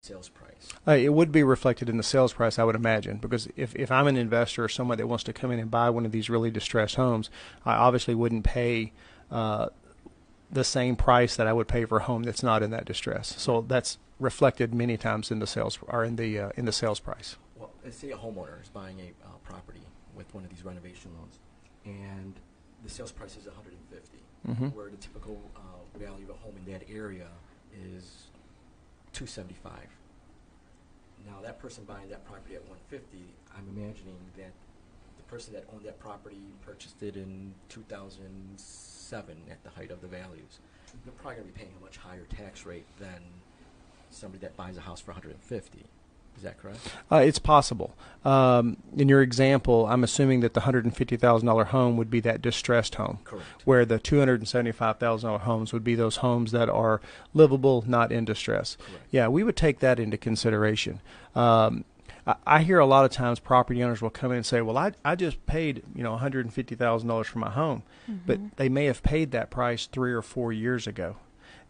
sales price? It would be reflected in the sales price, I would imagine, because if I'm an investor or someone that wants to come in and buy one of these really distressed homes, I obviously wouldn't pay uh, the same price that I would pay for a home that's not in that distress. So that's reflected many times in the sales or in the sales price. Well, let's say a homeowner is buying a property with one of these renovation loans, and the sales price is 150, Mm-hmm. where the typical value of a home in that area is 275. Now, that person buying that property at 150, I'm imagining that the person that owned that property purchased it in 2007 at the height of the values. They're probably going to be paying a much higher tax rate than somebody that buys a house for 150. Is that correct? It's possible. In your example, I'm assuming that the $150,000 home would be that distressed home, Correct. where the $275,000 homes would be those homes that are livable, not in distress. Correct. Yeah, we would take that into consideration. I hear a lot of times property owners will come in and say, "Well, I just paid $150,000 for my home," but they may have paid that price 3 or 4 years ago.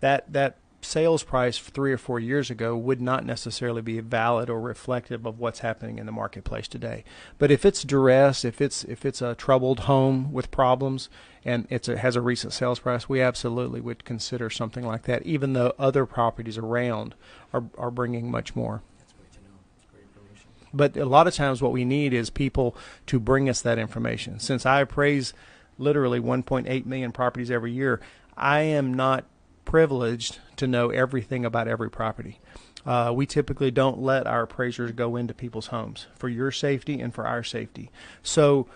That sales price 3 or 4 years ago would not necessarily be valid or reflective of what's happening in the marketplace today. But if it's duress, if it's a troubled home with problems, and has a recent sales price, we absolutely would consider something like that, even though other properties around are bringing much more. That's great to know. It's great information. But a lot of times what we need is people to bring us that information. Since I appraise literally 1.8 million properties every year, I am not privileged to know everything about every property. We typically don't let our appraisers go into people's homes for your safety and for our safety. So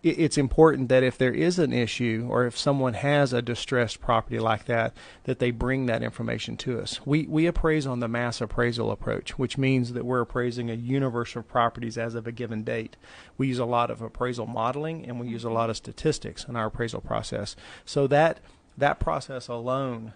it's important that if there is an issue or if someone has a distressed property like that, that they bring that information to us. We appraise on the mass appraisal approach, which means that we're appraising a universe of properties as of a given date. We use a lot of appraisal modeling and we use a lot of statistics in our appraisal process. So that process alone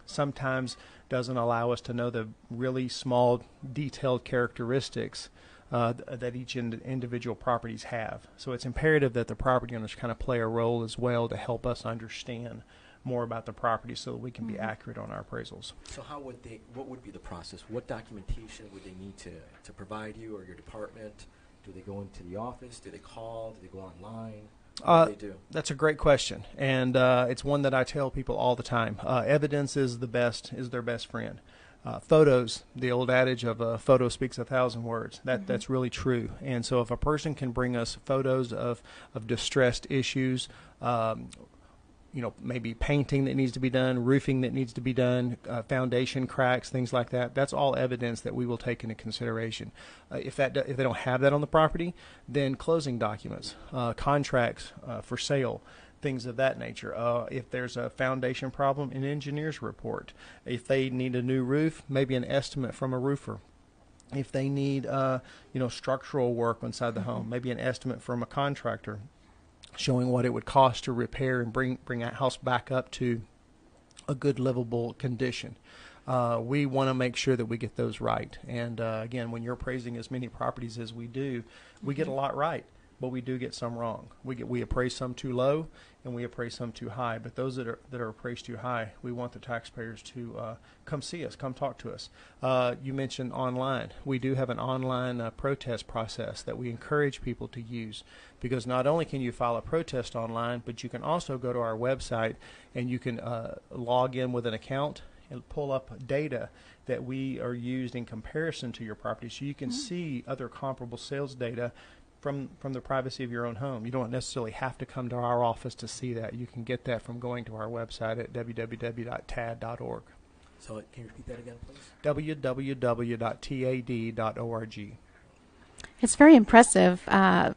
sometimes doesn't allow us to know the really small, detailed characteristics that each individual properties have. So it's imperative that the property owners kind of play a role as well to help us understand more about the property so that we can be accurate on our appraisals. So what would be the process? What documentation would they need to provide you or your department? Do they go into the office? Do they call? Do they go online? What do they do? That's a great question, and it's one that I tell people all the time. Evidence is their best friend. Photos, the old adage of a photo speaks 1,000 words. That's really true. And so if a person can bring us photos of distressed issues, maybe painting that needs to be done, roofing that needs to be done, foundation cracks, things like that. That's all evidence that we will take into consideration. If they don't have that on the property, then closing documents, contracts for sale, things of that nature. If there's a foundation problem, an engineer's report. If they need a new roof, maybe an estimate from a roofer. If they need structural work inside the home, maybe an estimate from a contractor, showing what it would cost to repair and bring that house back up to a good livable condition. We want to make sure that we get those right. And again, when you're appraising as many properties as we do, we get a lot right, but we do get some wrong. We appraise some too low and we appraise some too high. But those that are appraised too high, we want the taxpayers to come see us, come talk to us. You mentioned online. We do have an online protest process that we encourage people to use, because not only can you file a protest online, but you can also go to our website and you can log in with an account and pull up data that we are used in comparison to your property, so you can see other comparable sales data from the privacy of your own home. You don't necessarily have to come to our office to see that. You can get that from going to our website at www.tad.org. So can you repeat that again, please? www.tad.org. It's very impressive. I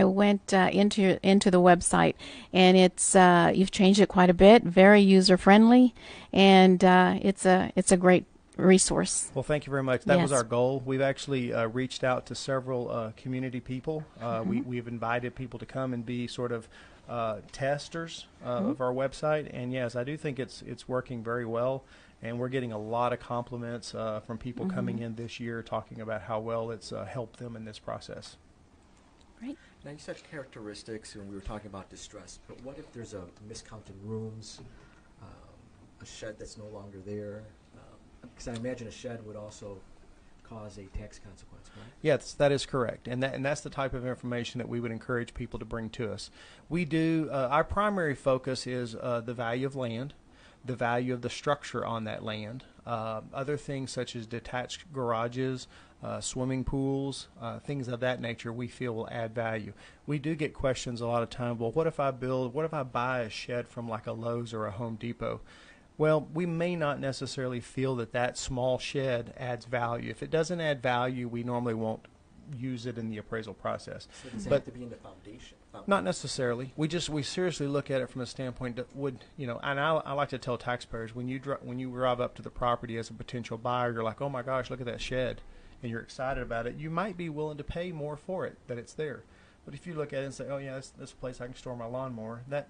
went into the website, and it's you've changed it quite a bit. Very user friendly, and it's a great resource. Well, thank you very much. That was Yes. our goal. We've actually reached out to several community people. We've invited people to come and be sort of testers of our website. And yes, I do think it's working very well. And we're getting a lot of compliments from people coming in this year talking about how well it's helped them in this process. Right. Now, you said characteristics, and we were talking about distress, but what if there's a miscounted rooms, a shed that's no longer there, Because I imagine a shed would also cause a tax consequence, right? Yes, that is correct, and that's the type of information that we would encourage people to bring to us. We do our primary focus is the value of land, the value of the structure on that land, other things such as detached garages, swimming pools, things of that nature. We feel will add value. We do get questions a lot of time. Well, what if I buy a shed from like a Lowe's or a Home Depot? Well, we may not necessarily feel that that small shed adds value. If it doesn't add value, we normally won't use it in the appraisal process. So does it But have to be in the foundation? not necessarily. We seriously look at it from a standpoint that would, and I like to tell taxpayers when you drive up to the property as a potential buyer, you're like, oh my gosh, look at that shed, and you're excited about it. You might be willing to pay more for it that it's there. But if you look at it and say, oh yeah, this place I can store my lawnmower, that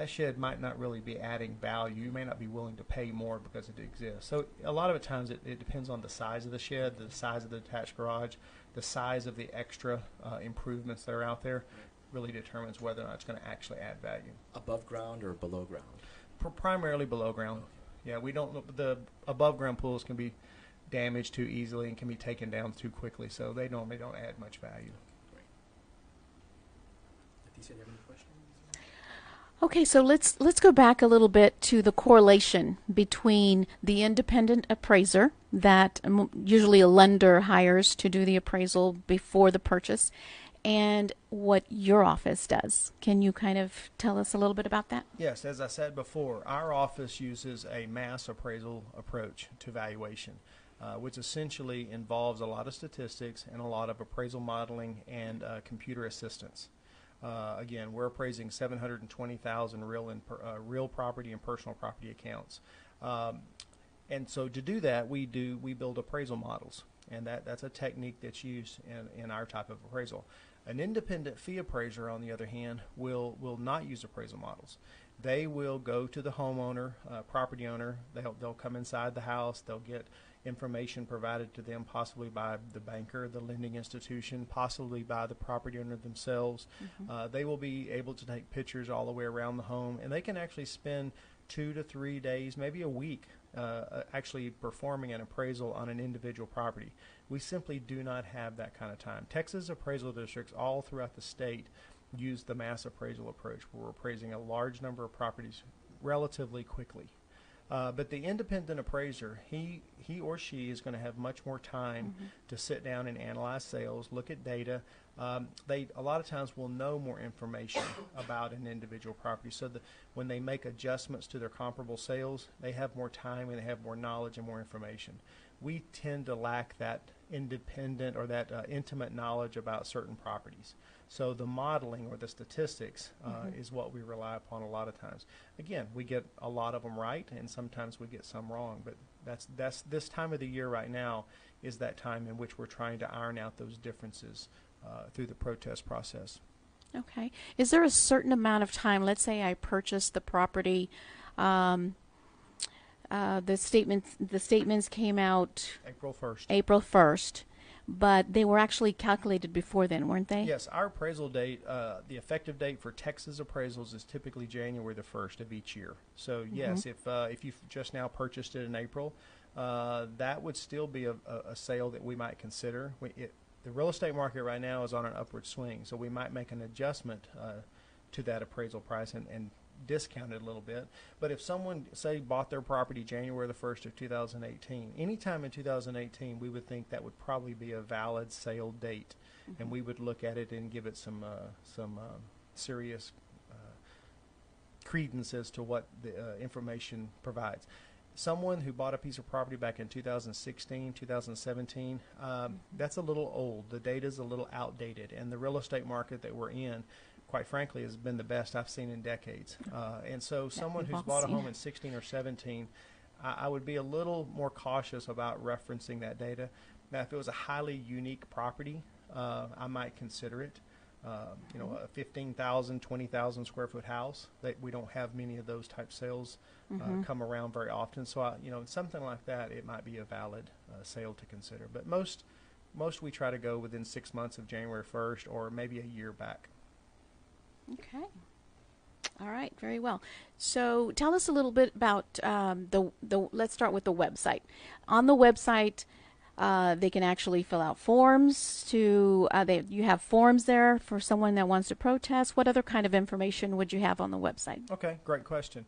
shed might not really be adding value. You may not be willing to pay more because it exists. So a lot of the times it depends on the size of the shed, the size of the detached garage, the size of the extra improvements that are out there really determines whether or not it's going to actually add value. Above ground or below ground? Primarily below ground. Yeah, we don't. The above ground pools can be damaged too easily and can be taken down too quickly, so they normally don't add much value. Great. Leticia, do you have any questions? Okay, so let's go back a little bit to the correlation between the independent appraiser that usually a lender hires to do the appraisal before the purchase and what your office does. Can you kind of tell us a little bit about that? Yes, as I said before, our office uses a mass appraisal approach to valuation, which essentially involves a lot of statistics and a lot of appraisal modeling and computer assistance. Again, we're appraising 720,000 real property and personal property accounts, and so to do that, we build appraisal models, and that's a technique that's used in our type of appraisal. An independent fee appraiser, on the other hand, will not use appraisal models. They will go to the homeowner, property owner. They'll come inside the house. They'll get information provided to them, possibly by the banker, the lending institution, possibly by the property owner themselves. Mm-hmm. They will be able to take pictures all the way around the home, and they can actually spend 2 to 3 days, maybe a week, actually performing an appraisal on an individual property. We simply do not have that kind of time. Texas appraisal districts all throughout the state use the mass appraisal approach, where we're appraising a large number of properties relatively quickly. But the independent appraiser, he or she is going to have much more time mm-hmm. to sit down and analyze sales, look at data. They a lot of times will know more information about an individual property, so that when they make adjustments to their comparable sales, they have more time and they have more knowledge and more information. We tend to lack that independent or that intimate knowledge about certain properties. So the modeling or the statistics mm-hmm. is what we rely upon a lot of times. Again, we get a lot of them right, and sometimes we get some wrong. But that's this time of the year right now is that time in which we're trying to iron out those differences through the protest process. Okay. Is there a certain amount of time? Let's say I purchased the property. The statements came out April 1st. April 1st. But they were actually calculated before then, weren't they? Yes, our appraisal date, the effective date for Texas appraisals is typically January the 1st of each year. So mm-hmm. yes, if you've just now purchased it in April, that would still be a sale that we might consider. The real estate market right now is on an upward swing, so we might make an adjustment to that appraisal price and discount it a little bit. But if someone, say, bought their property January the 1st of 2018, anytime in 2018, we would think that would probably be a valid sale date, mm-hmm. and we would look at it and give it some serious credence as to what the information provides. Someone who bought a piece of property back in 2016, 2017, that's a little old. The data is a little outdated, and the real estate market that we're in, quite frankly, has been the best I've seen in decades. And so someone who's bought a home in 16 or 17, I would be a little more cautious about referencing that data. Now, if it was a highly unique property, I might consider it. A 15,000, 20,000 square foot house, we don't have many of those type sales mm-hmm. come around very often. So, something like that, it might be a valid sale to consider. But most we try to go within 6 months of January 1st or maybe a year back. Okay. All right, very well. So tell us a little bit about the. Let's start with the website. On the website, they can actually fill out forms to. You have forms there for someone that wants to protest. What other kind of information would you have on the website? Okay, great question.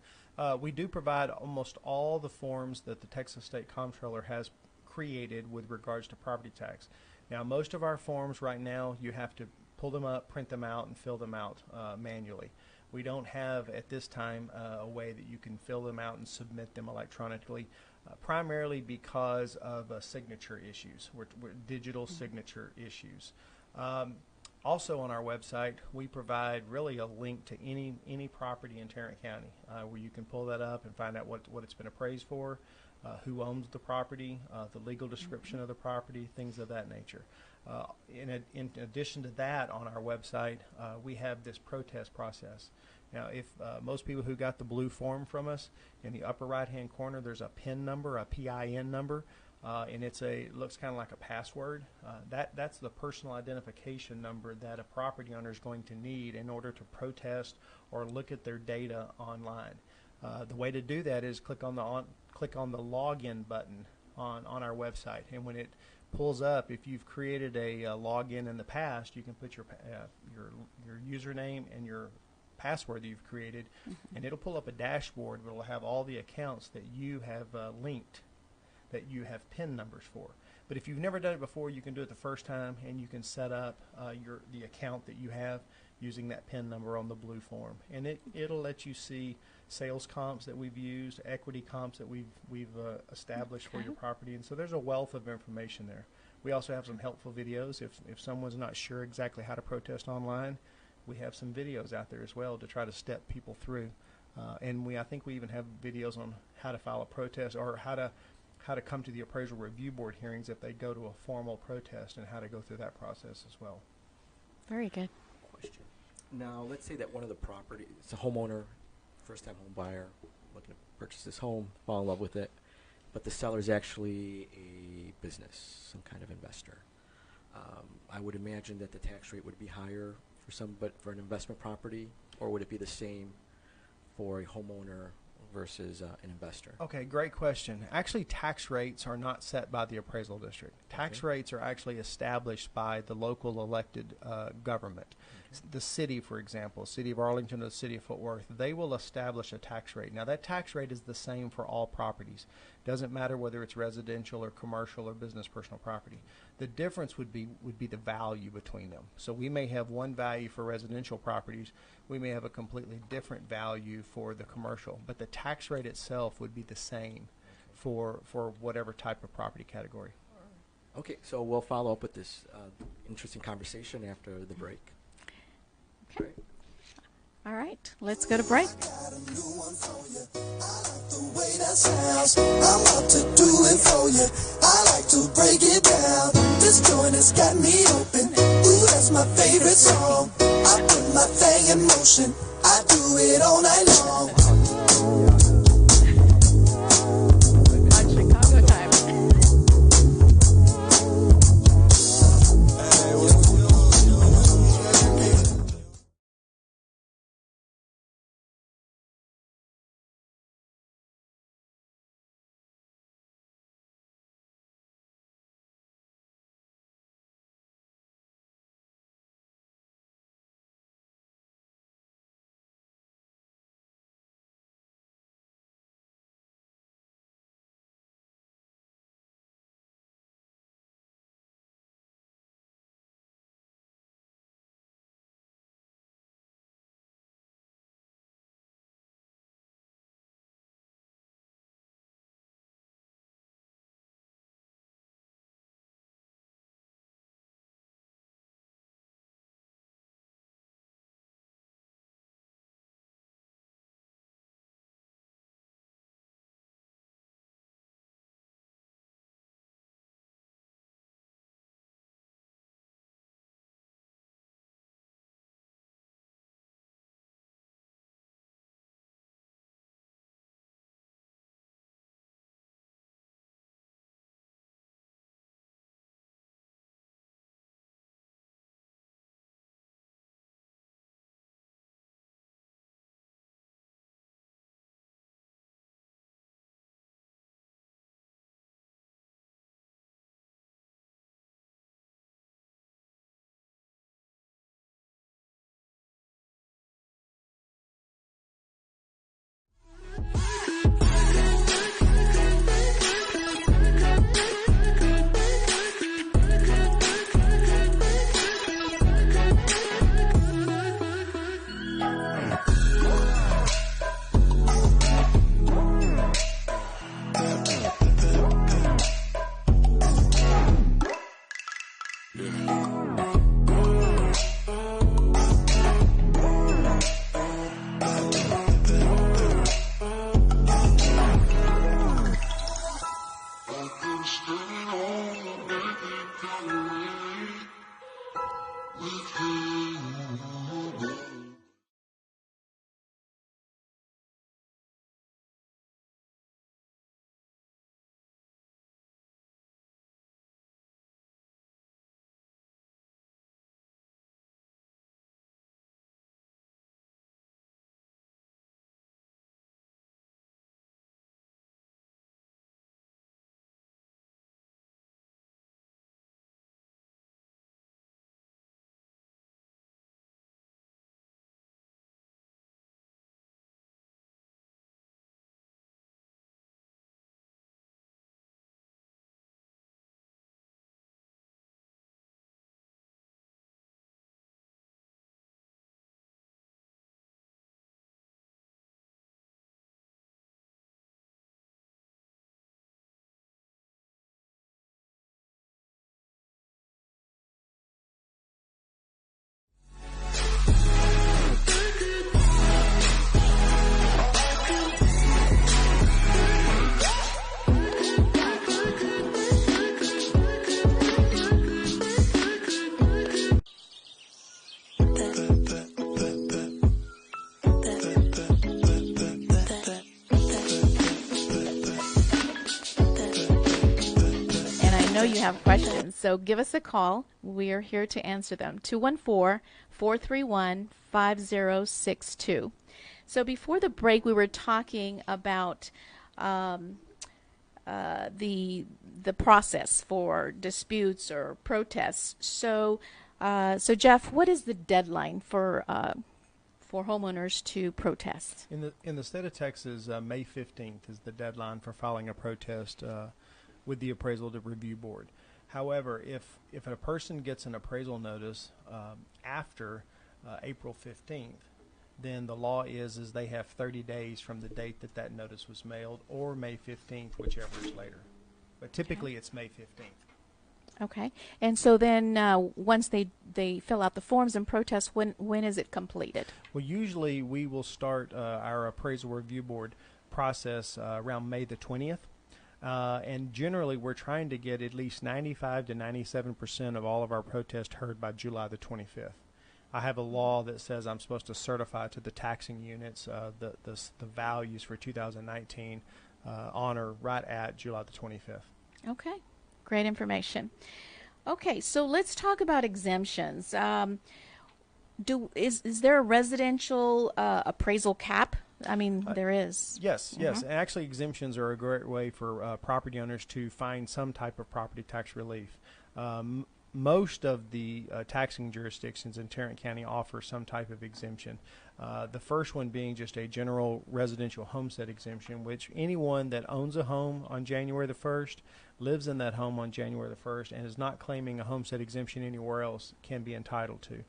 We do provide almost all the forms that the Texas State Comptroller has created with regards to property tax. Now, most of our forms right now, you have to pull them up, print them out, and fill them out manually. We don't have at this time a way that you can fill them out and submit them electronically, primarily because of signature issues, digital signature issues. Also on our website, we provide really a link to any property in Tarrant County where you can pull that up and find out what it's been appraised for, who owns the property, the legal description of the property, things of that nature. In addition to that, on our website, we have this protest process. Now, if most people who got the blue form from us, in the upper right-hand corner, there's a PIN number, a PIN number, and it looks kind of like a password. That's the personal identification number that a property owner is going to need in order to protest or look at their data online. The way to do that is click on the login button on our website, and when it pulls up, if you've created a login in the past, you can put your username and your password that you've created, and it'll pull up a dashboard where it'll have all the accounts that you have linked, that you have PIN numbers for. But if you've never done it before, you can do it the first time, and you can set up the account that you have using that PIN number on the blue form, and it'll let you see sales comps that we've used, equity comps that we've established for your property, and so there's a wealth of information there. We also have some helpful videos if someone's not sure exactly how to protest online. We have some videos out there as well to try to step people through, and I think we even have videos on how to file a protest or how to come to the appraisal review board hearings if they go to a formal protest, and how to go through that process as well. Very good. Question. Now, let's say that one of the property, it's a homeowner, first-time home buyer, looking to purchase this home, fall in love with it, but the seller is actually a business, some kind of investor. I would imagine that the tax rate would be higher for an investment property, or would it be the same for a homeowner versus an investor? Okay, great question. Actually, tax rates are not set by the appraisal district. Tax rates are actually established by the local elected government. The city, for example, City of Arlington or the City of Fort Worth, they will establish a tax rate. Now, that tax rate is the same for all properties. Doesn't matter whether it's residential or commercial or business personal property. The difference would be the value between them. So we may have one value for residential properties. We may have a completely different value for the commercial. But the tax rate itself would be the same for whatever type of property category. Okay, so we'll follow up with this interesting conversation after the break. Okay. All right, let's go to break. I'm about to do it for you. I like to break it down. This joint has got me open. Ooh, that's my favorite song. I put my thing in motion. I do it all night long. know you have questions, so give us a call. We are here to answer them. 214-431-5062. So before the break, we were talking about the process for disputes or protests. So, Jeff, what is the deadline for homeowners to protest? In the state of Texas, May 15th is the deadline for filing a protest with the Appraisal Review Board. However, if a person gets an appraisal notice after April 15th, then the law is they have 30 days from the date that notice was mailed, or May 15th, whichever is later. But typically it's May 15th. Okay. And so then once they fill out the forms and protest, when is it completed? Well, usually we will start our Appraisal Review Board process around May the 20th. And generally we're trying to get at least 95 to 97% of all of our protests heard by July the 25th. I have a law that says I'm supposed to certify to the taxing units the values for 2019 on or right at July the 25th. Okay, great information. Okay, so let's talk about exemptions. Is there a residential appraisal cap? I mean, there is. Yes, yes. And actually, exemptions are a great way for property owners to find some type of property tax relief. Most of the taxing jurisdictions in Tarrant County offer some type of exemption. The first one being just a general residential homestead exemption, which anyone that owns a home on January the 1st, lives in that home on January the 1st, and is not claiming a homestead exemption anywhere else can be entitled to.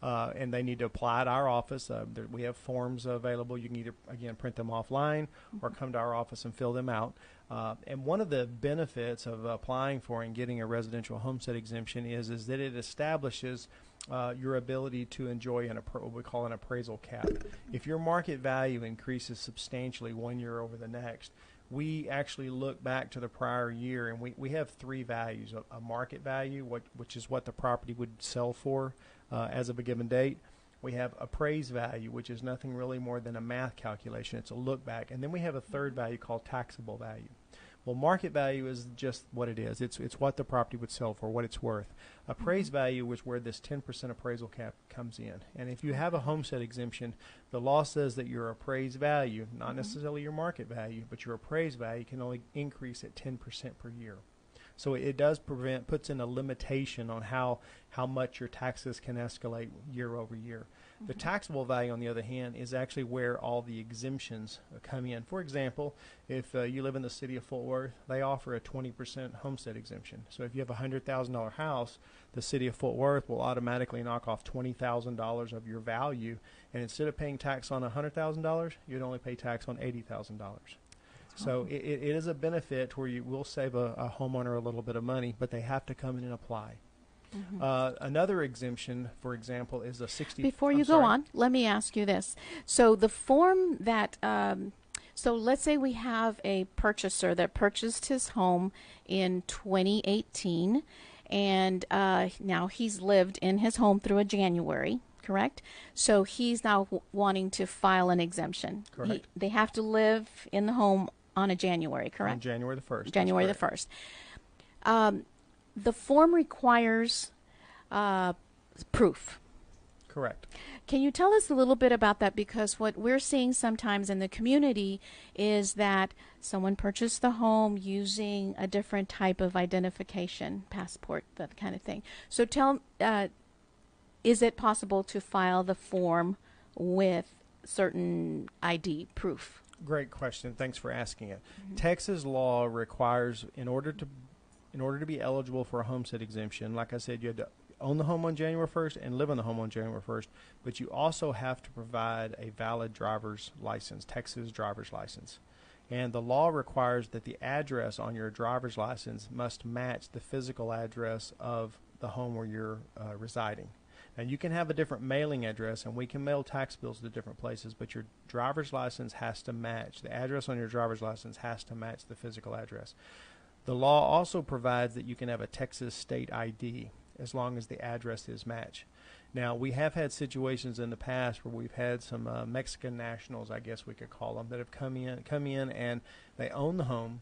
And they need to apply at our office. We have forms available. You can either, again, print them offline or come to our office and fill them out. And one of the benefits of applying for and getting a residential homestead exemption is that it establishes your ability to enjoy what we call an appraisal cap. If your market value increases substantially one year over the next, we actually look back to the prior year, and we have three values: a market value, which is what the property would sell for as of a given date. We have appraised value, which is nothing really more than a math calculation. It's a look back. And then we have a third value called taxable value. Well, market value is just what it is. It's what the property would sell for, what it's worth. Appraised value is where this 10% appraisal cap comes in. And if you have a homestead exemption, the law says that your appraised value, not necessarily your market value, but your appraised value can only increase at 10% per year. So it does puts in a limitation on how much your taxes can escalate year over year. The taxable value, on the other hand, is actually where all the exemptions come in. For example, if you live in the city of Fort Worth, they offer a 20% homestead exemption. So if you have a $100,000 house, the city of Fort Worth will automatically knock off $20,000 of your value, and instead of paying tax on $100,000, you'd only pay tax on $80,000. So it is a benefit where you will save a homeowner a little bit of money, but they have to come in and apply. Another exemption, for example, is a 60. Before you go on, let me ask you this. So the form that, so let's say we have a purchaser that purchased his home in 2018, and now he's lived in his home through a January, correct? So he's now wanting to file an exemption. Correct. They have to live in the home on a January, correct? On January the 1st. January the 1st. The form requires proof. Correct. Can you tell us a little bit about that? Because what we're seeing sometimes in the community is that someone purchased the home using a different type of identification, passport, that kind of thing. So is it possible to file the form with certain ID proof? Great question. Thanks for asking it. Texas law requires, in order to be eligible for a homestead exemption, like I said, you had to own the home on January 1st and live in the home on January 1st, but you also have to provide a valid driver's license, Texas driver's license. And the law requires that the address on your driver's license must match the physical address of the home where you're residing. Now, you can have a different mailing address, and we can mail tax bills to different places, but your driver's license has to match. The address on your driver's license has to match the physical address. The law also provides that you can have a Texas state ID as long as the addresses match. Now, we have had situations in the past where we've had some Mexican nationals, I guess we could call them, that have come in and they own the home,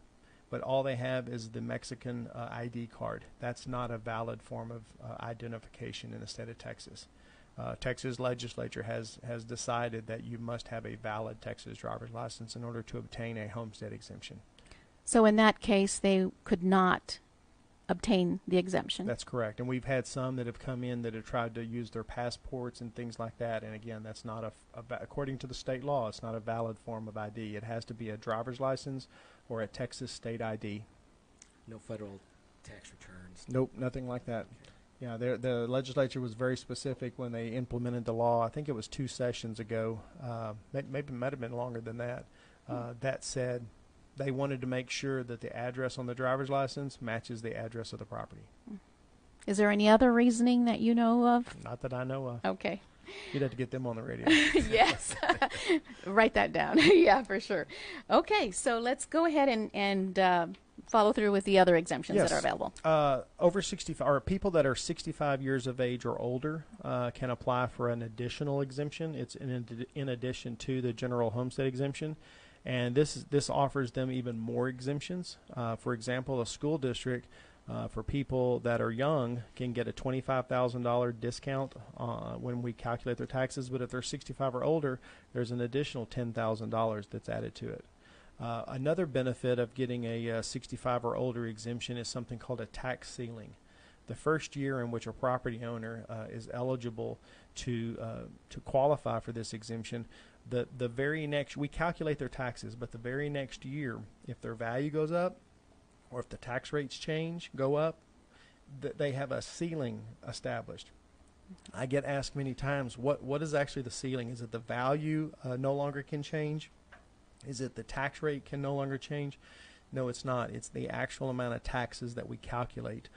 but all they have is the Mexican ID card. That's not a valid form of identification in the state of Texas. Texas legislature has decided that you must have a valid Texas driver's license in order to obtain a homestead exemption. So in that case, they could not obtain the exemption. That's correct. And we've had some that have come in that have tried to use their passports and things like that. And again, that's not according to the state law, it's not a valid form of ID. It has to be a driver's license or a Texas state ID. No federal tax returns. Nope, nothing like that. Okay. Yeah, the legislature was very specific when they implemented the law. I think it was 2 sessions ago. Maybe might have been longer than that. That said, they wanted to make sure that the address on the driver's license matches the address of the property. Is there any other reasoning that you know of? Not that I know of. Okay. You'd have to get them on the radio. Yes. Write that down. Yeah, for sure. Okay, so let's go ahead and follow through with the other exemptions that are available. Over 65, or people that are 65 years of age or older can apply for an additional exemption. It's in addition to the general homestead exemption. And this offers them even more exemptions. For example, a school district for people that are young can get a $25,000 discount when we calculate their taxes. But if they're 65 or older, there's an additional $10,000 that's added to it. Another benefit of getting a 65 or older exemption is something called a tax ceiling. The first year in which a property owner is eligible to qualify for this exemption, the very next, we calculate their taxes, but the very next year, if their value goes up or if the tax rates go up, they have a ceiling established. I get asked many times, what is actually the ceiling? Is it the value no longer can change? Is it the tax rate can no longer change? No, it's not. It's the actual amount of taxes that we calculate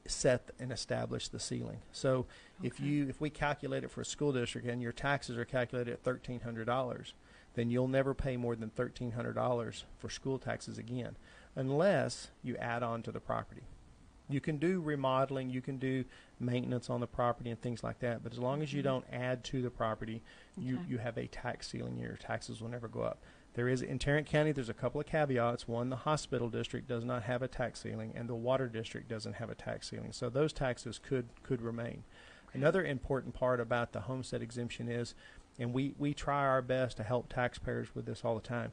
set and establish the ceiling. So if we calculate it for a school district and your taxes are calculated at $1,300, then you'll never pay more than $1,300 for school taxes again, unless you add on to the property. You can do remodeling, you can do maintenance on the property and things like that, but as long as you don't add to the property, you have a tax ceiling and your taxes will never go up. There is, in Tarrant County, there's a couple of caveats. One, the hospital district does not have a tax ceiling, and the water district doesn't have a tax ceiling. So those taxes could remain. Another important part about the homestead exemption is, and we try our best to help taxpayers with this all the time.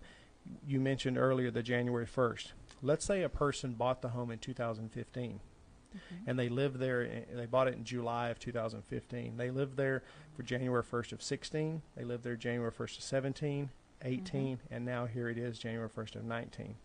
You mentioned earlier the January 1st. Let's say a person bought the home in 2015. And they lived there, they bought it in July of 2015. They lived there for January 1st of 16. They lived there January 1st of 17. 18, and now here it is, January 1st of 19.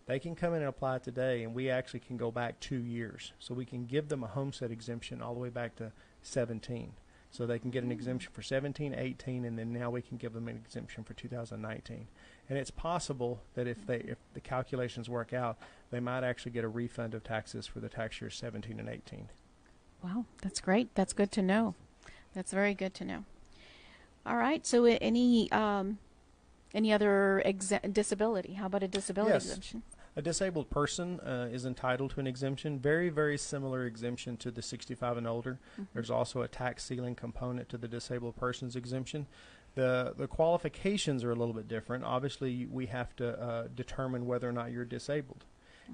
They can come in and apply today, and we actually can go back 2 years. So we can give them a homestead exemption all the way back to 17. So they can get an exemption for 17, 18, and then now we can give them an exemption for 2019. And it's possible that if the calculations work out, they might actually get a refund of taxes for the tax years 17 and 18. Wow, that's great. That's good to know. That's very good to know. All right, so any other disability? How about a disability exemption? A disabled person is entitled to an exemption, very, very similar exemption to the 65 and older. There's also a tax ceiling component to the disabled person's exemption. The qualifications are a little bit different. Obviously, we have to determine whether or not you're disabled.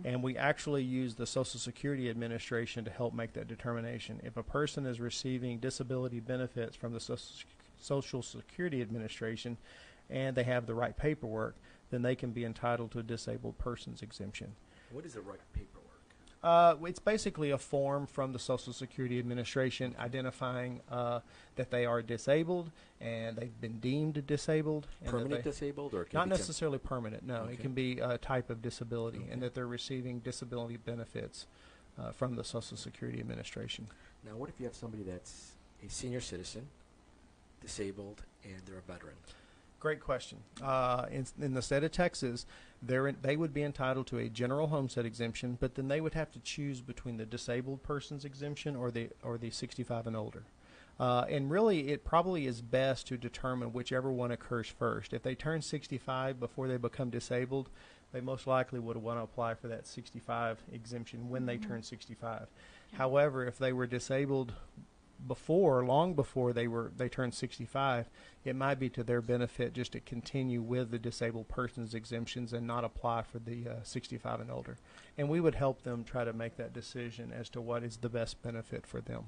And we actually use the Social Security Administration to help make that determination. If a person is receiving disability benefits from the Social Security Administration, and they have the right paperwork, then they can be entitled to a disabled person's exemption. What is the right paperwork? It's basically a form from the Social Security Administration identifying that they are disabled and they've been deemed disabled. And permanent disabled? Or not necessarily permanent, no. Okay. It can be a type of disability, and that they're receiving disability benefits from the Social Security Administration. Now, what if you have somebody that's a senior citizen, disabled, and they're a veteran? Great question. In the state of Texas, they would be entitled to a general homestead exemption, but then they would have to choose between the disabled person's exemption or the 65 and older. And really, it probably is best to determine whichever one occurs first. If they turn 65 before they become disabled, they most likely would want to apply for that 65 exemption when they turn 65. However, if they were disabled long before they turned 65, it might be to their benefit just to continue with the disabled persons exemptions and not apply for the 65 and older. And we would help them try to make that decision as to what is the best benefit for them.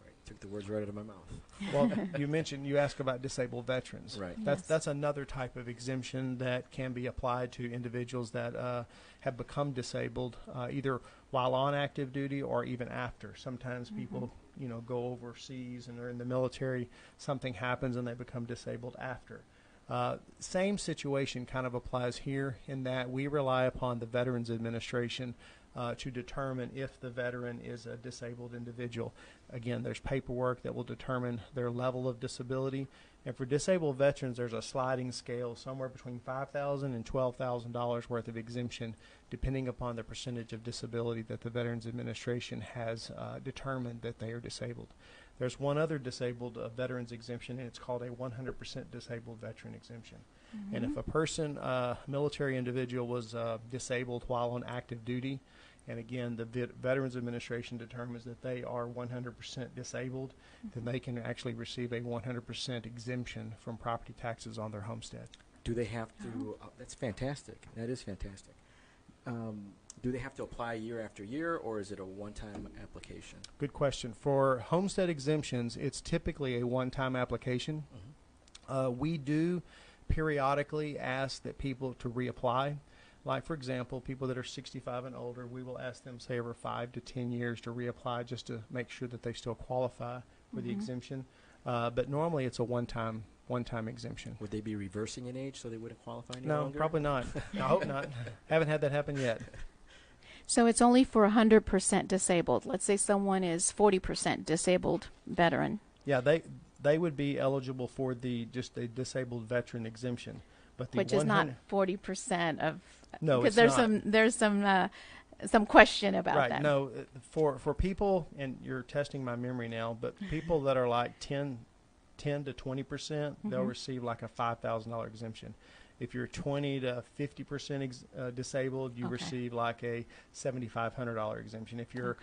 Right. Took the words right out of my mouth. Well, you asked about disabled veterans. Right. Yes. That's another type of exemption that can be applied to individuals that have become disabled either while on active duty or even after. Sometimes people, go overseas and they're in the military. Something happens and they become disabled after. Same situation kind of applies here in that we rely upon the Veterans Administration to determine if the veteran is a disabled individual. Again, there's paperwork that will determine their level of disability. And for disabled veterans, there's a sliding scale somewhere between $5,000 and $12,000 worth of exemption, depending upon the percentage of disability that the Veterans Administration has determined that they are disabled. There's one other disabled veterans exemption, and it's called a 100% disabled veteran exemption. Mm-hmm. And if a person, military individual, was disabled while on active duty, and again, the Veterans Administration determines that they are 100% disabled, then they can actually receive a 100% exemption from property taxes on their homestead. Do they have to? That's fantastic. That is fantastic. Do they have to apply year after year, or is it a one-time application? Good question. For homestead exemptions, it's typically a one-time application. We do periodically ask that people to reapply. Like, for example, people that are 65 and older, we will ask them, say, over 5 to 10 years to reapply just to make sure that they still qualify for the exemption. But normally it's a one-time exemption. Would they be reversing in age so they wouldn't qualify any No, longer? probably not. I hope not. Haven't had that happen yet. So it's only for 100% disabled. Let's say someone is 40% disabled veteran. Yeah, they would be eligible for just a disabled veteran exemption. But the Which is not 40% of. No, because it's there's some question about right. that. No, for people, and you're testing my memory now, but people that are like 10 to 20%, they'll receive like a $5,000 exemption. If you're 20 to 50% disabled, you receive like a $7,500 exemption. If you're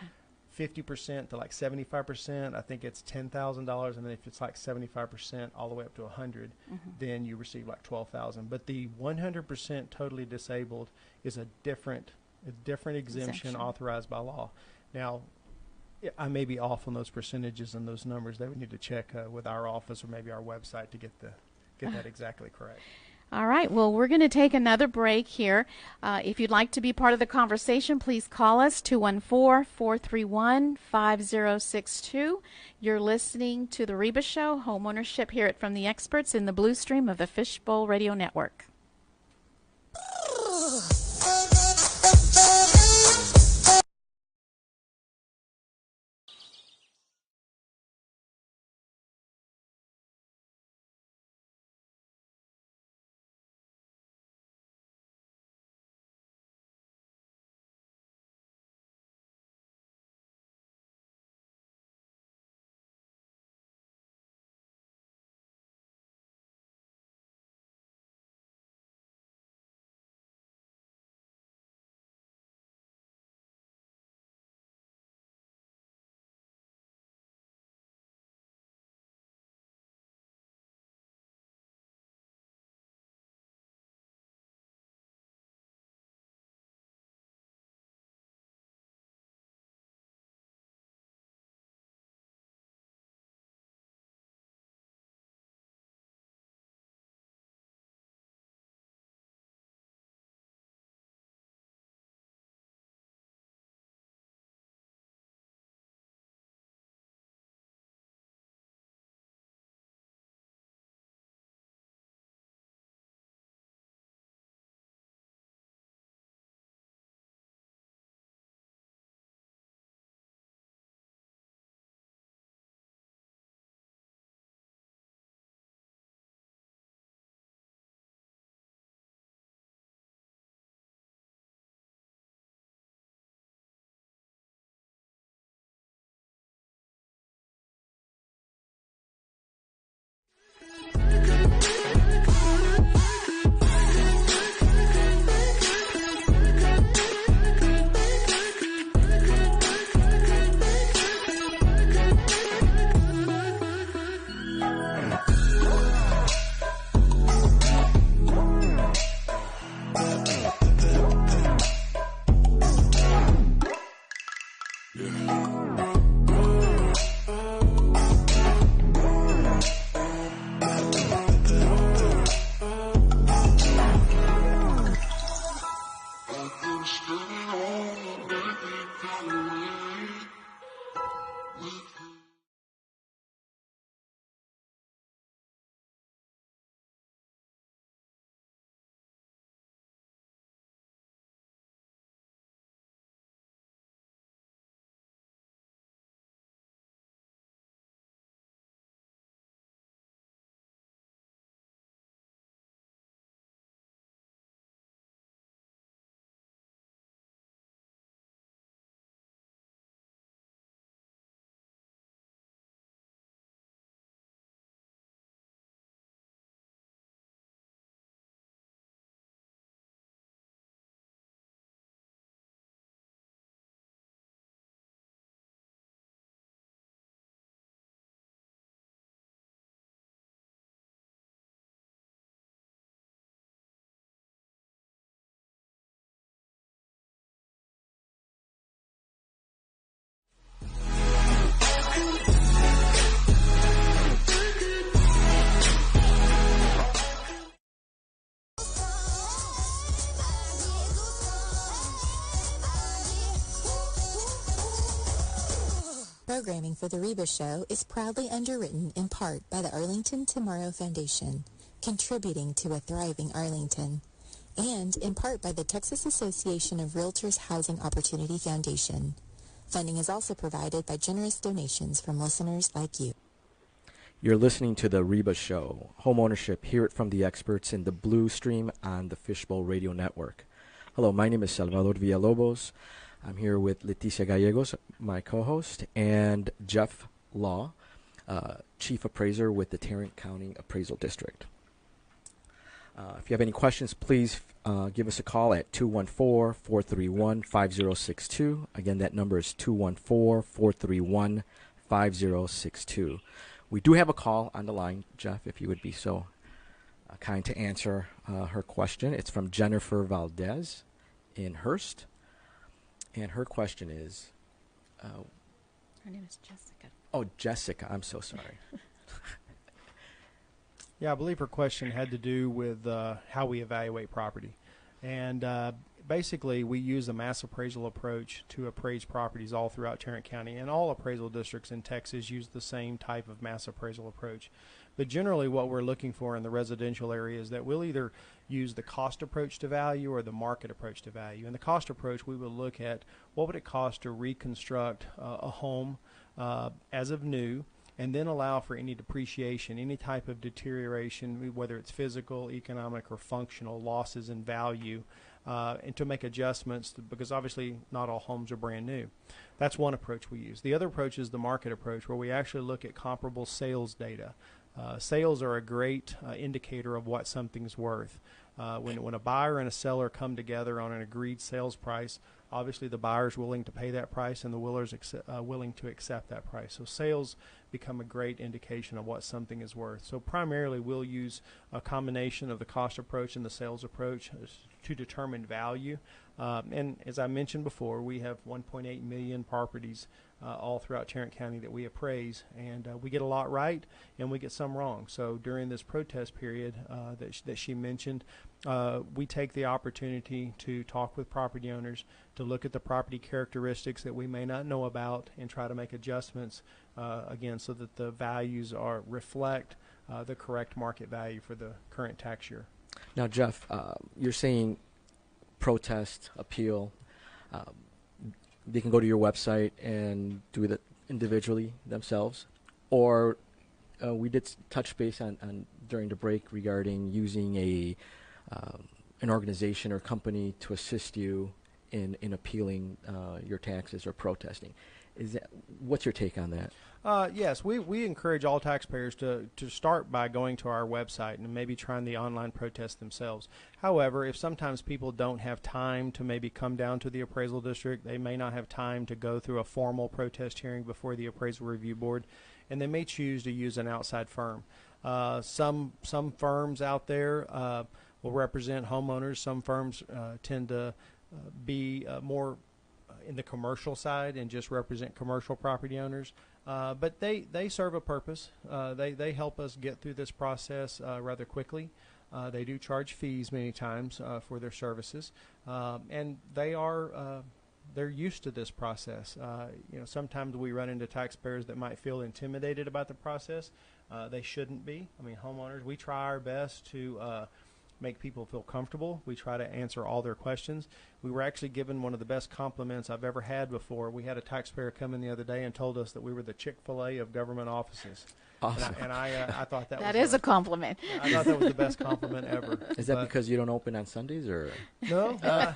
50% to like 75%, I think it's $10,000, and then if it's like 75% all the way up to 100, then you receive like $12,000. But the 100% totally disabled is a different exemption authorized by law. Now, I may be off on those percentages and those numbers. They would need to check with our office or maybe our website to get that exactly correct. All right. Well, we're going to take another break here. If you'd like to be part of the conversation, please call us 214-431-5062. You're listening to The Reba Show, Homeownership. Hear it from the experts in the Blue Stream of the Fishbowl Radio Network. Programming for The Reba Show is proudly underwritten in part by the Arlington Tomorrow Foundation, contributing to a thriving Arlington, and in part by the Texas Association of Realtors Housing Opportunity Foundation. Funding is also provided by generous donations from listeners like you. You're listening to The Reba Show. Homeownership, hear it from the experts in the Blue Stream on the Fishbowl Radio Network. Hello, my name is Salvador Villalobos. I'm here with Leticia Gallegos, my co-host, and Jeff Law, Chief Appraiser with the Tarrant County Appraisal District. If you have any questions, please give us a call at 214-431-5062. Again, that number is 214-431-5062. We do have a call on the line, Jeff, if you would be so kind to answer her question. It's from Jennifer Valdez in Hearst. And her question is... Her name is Jessica. Oh, Jessica. I'm so sorry. Yeah, I believe her question had to do with how we evaluate property. And basically, we use a mass appraisal approach to appraise properties all throughout Tarrant County. And all appraisal districts in Texas use the same type of mass appraisal approach. But generally, what we're looking for in the residential area is that we'll either use the cost approach to value or the market approach to value. In the cost approach, we will look at what would it cost to reconstruct a home as of new, and then allow for any depreciation, any type of deterioration, whether it's physical, economic, or functional losses in value, and to make adjustments because obviously not all homes are brand new. That's one approach we use. The other approach is the market approach, where we actually look at comparable sales data. Sales are a great indicator of what something's worth. When a buyer and a seller come together on an agreed sales price, obviously the buyer's willing to pay that price and the willer's willing to accept that price. So sales become a great indication of what something is worth. So primarily we'll use a combination of the cost approach and the sales approach to determine value. And as I mentioned before, we have 1.8 million properties all throughout Tarrant County that we appraise, and we get a lot right and we get some wrong. So during this protest period that she mentioned, we take the opportunity to talk with property owners, to look at the property characteristics that we may not know about and try to make adjustments again so that the values reflect the correct market value for the current tax year. Now, Jeff, you're saying protest, appeal, they can go to your website and do it individually themselves, or we did touch base on during the break regarding using an organization or company to assist you in appealing your taxes or protesting. What's your take on that? Yes, we encourage all taxpayers to start by going to our website and maybe trying the online protest themselves. However, if sometimes people don't have time to maybe come down to the appraisal district, they may not have time to go through a formal protest hearing before the appraisal review board, and they may choose to use an outside firm. Some firms out there will represent homeowners. Some firms tend to be more in the commercial side and just represent commercial property owners. But they serve a purpose. They help us get through this process rather quickly. They do charge fees many times for their services, and they're used to this process. Sometimes we run into taxpayers that might feel intimidated about the process. They shouldn't be. I mean, homeowners, we try our best to make people feel comfortable. We try to answer all their questions. We were actually given one of the best compliments I've ever had before. We had a taxpayer come in the other day and told us that we were the Chick-fil-A of government offices. Awesome. And I thought That is a compliment. I thought that was the best compliment ever. Is that because you don't open on Sundays, or? No. I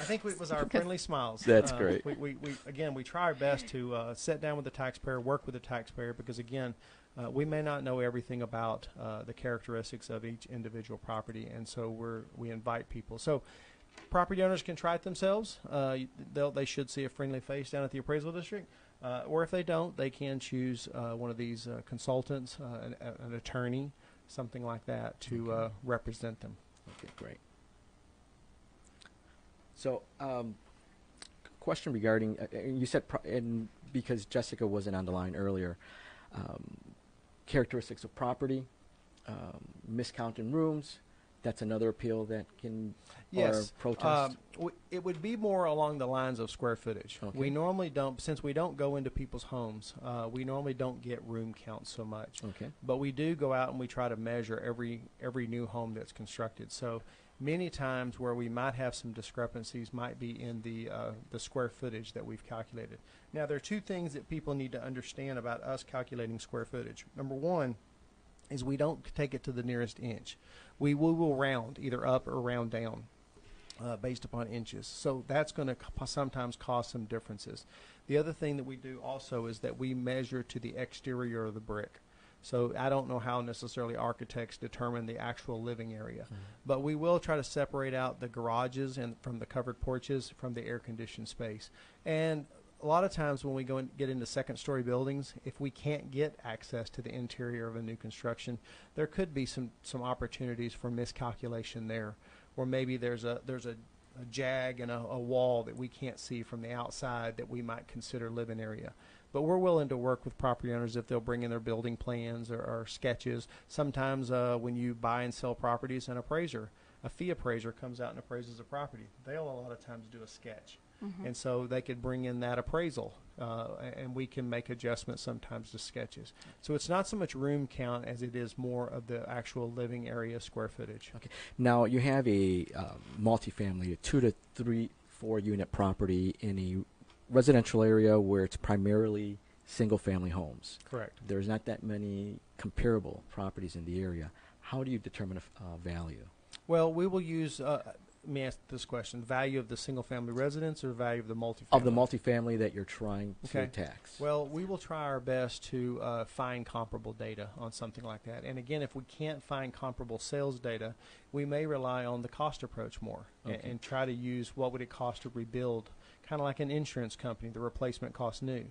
think it was our friendly smiles. That's great. We try our best to sit down with the taxpayer, work with the taxpayer, because again, we may not know everything about the characteristics of each individual property, and so we invite people. So property owners can try it themselves. They should see a friendly face down at the appraisal district. Or if they don't, they can choose one of these consultants, an attorney, something like that, to represent them. Okay, great. So, question regarding, you said, and because Jessica wasn't on the line earlier, characteristics of property, miscounting rooms, that's another appeal that can, yes, or protest? It would be more along the lines of square footage. Okay. We normally don't, since we don't go into people's homes, we normally don't get room counts so much. Okay. But we do go out and we try to measure every new home that's constructed. So many times where we might have some discrepancies might be in the square footage that we've calculated. Now, there are two things that people need to understand about us calculating square footage. Number one is we don't take it to the nearest inch. We will round either up or round down based upon inches. So that's going to sometimes cause some differences. The other thing that we do also is that we measure to the exterior of the brick. So I don't know how necessarily architects determine the actual living area, but we will try to separate out the garages and from the covered porches from the air-conditioned space. And a lot of times when we get into second-story buildings, if we can't get access to the interior of a new construction, there could be some opportunities for miscalculation there, or maybe there's a jag and a wall that we can't see from the outside that we might consider living area. But we're willing to work with property owners if they'll bring in their building plans or sketches. Sometimes when you buy and sell properties, a fee appraiser comes out and appraises a property. They'll a lot of times do a sketch. And so they could bring in that appraisal, and we can make adjustments sometimes to sketches. So it's not so much room count as it is more of the actual living area square footage. Okay. Now, you have a multifamily, a 2 to 3, 4 unit property in a residential area where it's primarily single-family homes. Correct. There's not that many comparable properties in the area. How do you determine a value? Well, we will use, let me ask this question, value of the single-family residence or value of the multifamily? Of the multifamily that you're trying to tax. Well, we will try our best to find comparable data on something like that. And again, if we can't find comparable sales data, we may rely on the cost approach more and try to use what would it cost to rebuild, kind of like an insurance company, the replacement cost new.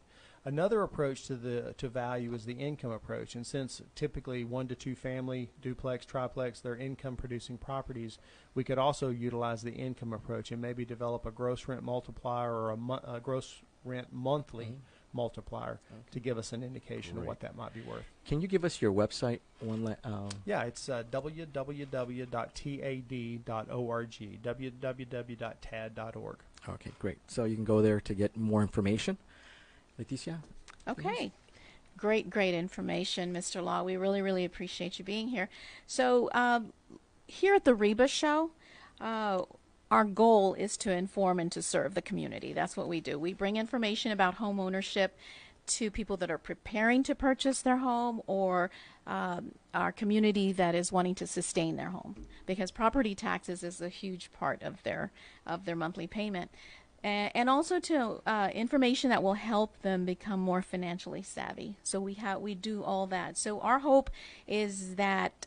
Another approach to value is the income approach, and since typically 1 to 2 family, duplex, triplex, they're income producing properties, we could also utilize the income approach and maybe develop a gross rent multiplier or a gross rent monthly multiplier to give us an indication of what that might be worth. Can you give us your website? Yeah, it's www.tad.org, www.tad.org. Okay, great. So you can go there to get more information. Leticia? Okay. Great information, Mr. Law. We really, really appreciate you being here. So here at the Reba Show, our goal is to inform and to serve the community. That's what we do. We bring information about home ownership to people that are preparing to purchase their home or our community that is wanting to sustain their home, because property taxes is a huge part of their monthly payment. And also to information that will help them become more financially savvy. So we do all that. So our hope is that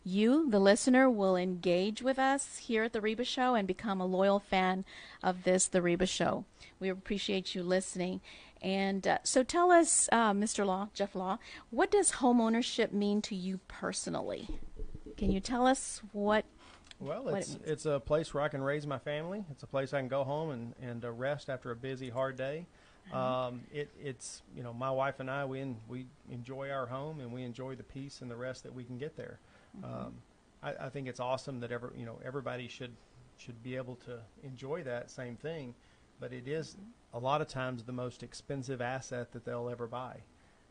you, the listener, will engage with us here at the Reba Show and become a loyal fan of the Reba Show. We appreciate you listening. And so tell us, Mr. Law, Jeff Law, what does home ownership mean to you personally? Can you tell us what Well, what it means. it's a place where I can raise my family. It's a place I can go home and rest after a busy, hard day. It's my wife and I we enjoy our home and we enjoy the peace and the rest that we can get there. I think it's awesome that everybody should be able to enjoy that same thing, but it is a lot of times the most expensive asset that they'll ever buy.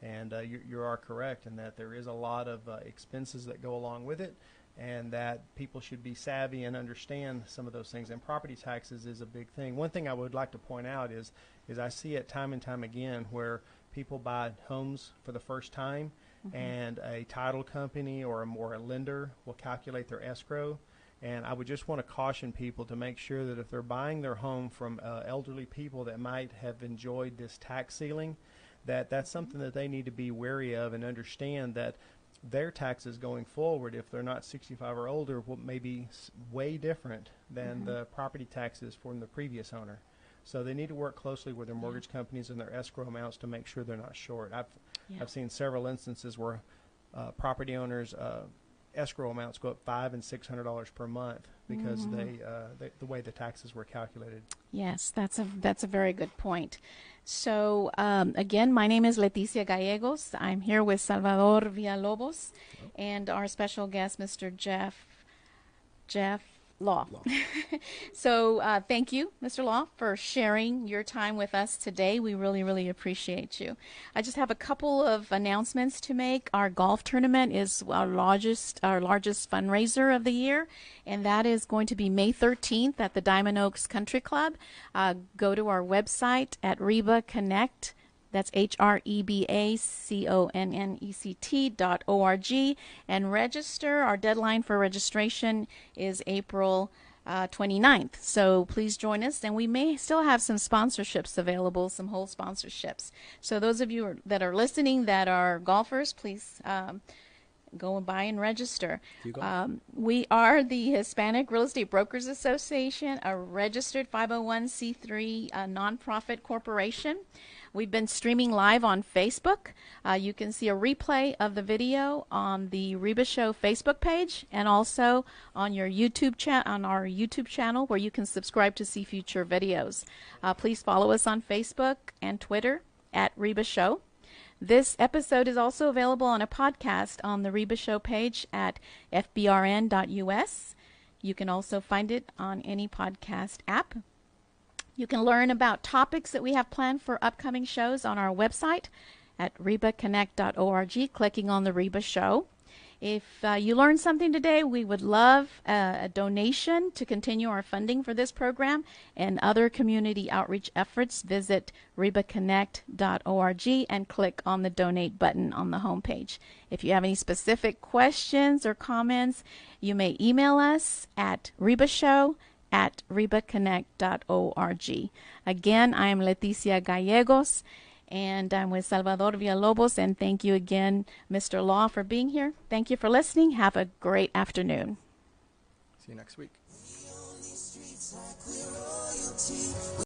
And you are correct in that there is a lot of expenses that go along with it, and that people should be savvy and understand some of those things. And property taxes is a big thing. One thing I would like to point out is I see it time and time again where people buy homes for the first time, and a title company or a lender will calculate their escrow. And I would just want to caution people to make sure that if they're buying their home from elderly people that might have enjoyed this tax ceiling, that's something that they need to be wary of and understand that their taxes going forward, if they're not 65 or older, may be way different than the property taxes from the previous owner. So they need to work closely with their mortgage companies and their escrow amounts to make sure they're not short. I've seen several instances where property owners' escrow amounts go up $500 and $600 per month because the way the taxes were calculated. Yes, that's a very good point. So again, my name is Leticia Gallegos. I'm here with Salvador Villalobos and our special guest, Mr. Jeff Law. So thank you, Mr. Law, for sharing your time with us today. We really, really appreciate you. I just have a couple of announcements to make. Our golf tournament is our largest fundraiser of the year, and that is going to be May 13th at the Diamond Oaks Country Club. Go to our website at Reba Connect. That's HREBACONNECT.org and register. Our deadline for registration is April 29th. So please join us, and we may still have some sponsorships available, some whole sponsorships. So those of you that are listening that are golfers, please go and buy and register. We are the Hispanic Real Estate Brokers Association, a registered 501c3 nonprofit corporation. We've been streaming live on Facebook. You can see a replay of the video on the Reba Show Facebook page, and also on your on our YouTube channel, where you can subscribe to see future videos. Please follow us on Facebook and Twitter at Reba Show. This episode is also available on a podcast on the Reba Show page at fbrn.us. You can also find it on any podcast app. You can learn about topics that we have planned for upcoming shows on our website at rebaconnect.org, clicking on the Reba Show. If you learned something today, we would love a donation to continue our funding for this program and other community outreach efforts. Visit rebaconnect.org and click on the donate button on the homepage. If you have any specific questions or comments, you may email us at rebashow@rebaconnect.org. Again, I am Leticia Gallegos, and I'm with Salvador Villalobos, and thank you again, Mr. Law, for being here. Thank you for listening. Have a great afternoon. See you next week.